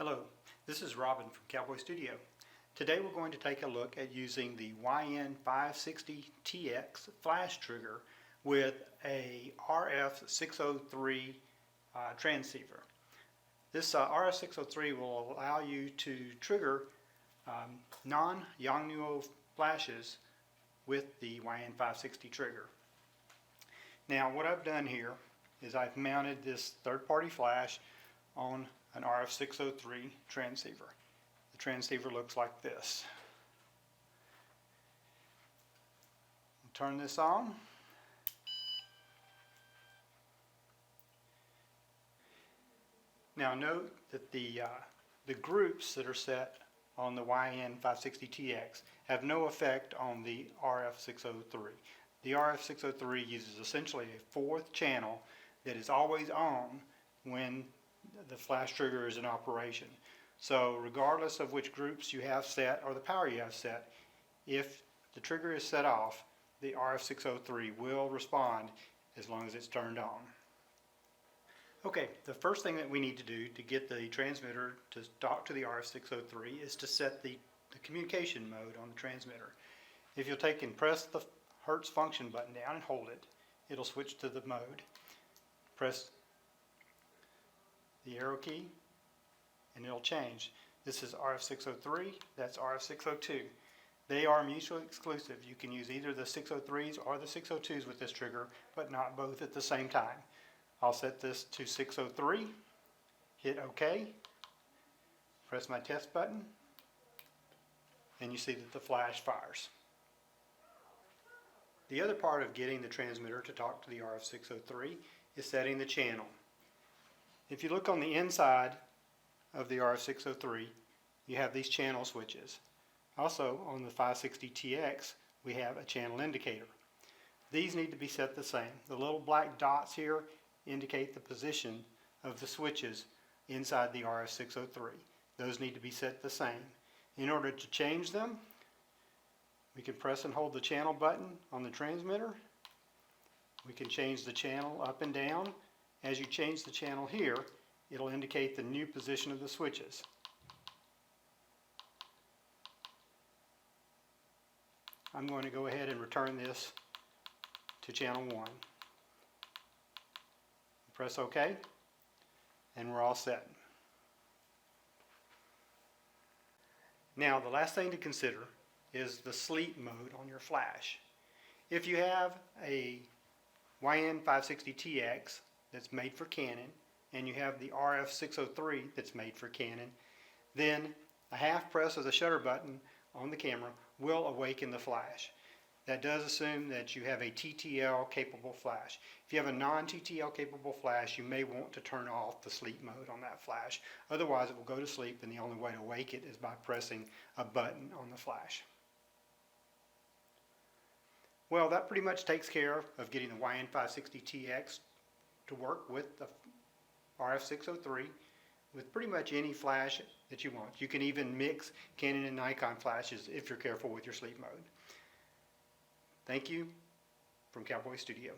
Hello, this is Robin from CowboyStudio. Today we're going to take a look at using the YN560TX Flash trigger with a RF603 transceiver. This RF603 will allow you to trigger non-Yongnuo flashes with the YN560 trigger. Now what I've done here is I've mounted this third-party flash on an RF603 transceiver. The transceiver looks like this. Turn this on. Now note that the groups that are set on the YN560TX have no effect on the RF603. The RF603 uses essentially a fourth channel that is always on when the flash trigger is in operation. So regardless of which groups you have set or the power you have set, if the trigger is set off, the RF603 will respond as long as it's turned on. Okay, the first thing that we need to do to get the transmitter to talk to the RF603 is to set the communication mode on the transmitter. If you'll take and press the Hertz function button down and hold it, it'll switch to the mode. Press the arrow key and it'll change. This is RF603, that's RF602. They are mutually exclusive. You can use either the 603s or the 602s with this trigger, but not both at the same time. I'll set this to 603, hit OK, press my test button, and you see that the flash fires. The other part of getting the transmitter to talk to the RF603 is setting the channel. If you look on the inside of the RF603, you have these channel switches. Also on the 560TX, we have a channel indicator. These need to be set the same. The little black dots here indicate the position of the switches inside the RF603. Those need to be set the same. In order to change them, we can press and hold the channel button on the transmitter. We can change the channel up and down. As you change the channel here, it'll indicate the new position of the switches. I'm going to go ahead and return this to channel 1. Press OK, and we're all set. Now the last thing to consider is the sleep mode on your flash. If you have a YN560TX that's made for Canon and you have the RF603 that's made for Canon, then a half press of the shutter button on the camera will awaken the flash. That does assume that you have a TTL capable flash. If you have a non-TTL capable flash, you may want to turn off the sleep mode on that flash. Otherwise it will go to sleep, and the only way to wake it is by pressing a button on the flash. Well, that pretty much takes care of getting the YN560TX to work with the RF603 with pretty much any flash that you want. You can even mix Canon and Nikon flashes if you're careful with your sleep mode. Thank you from CowboyStudio.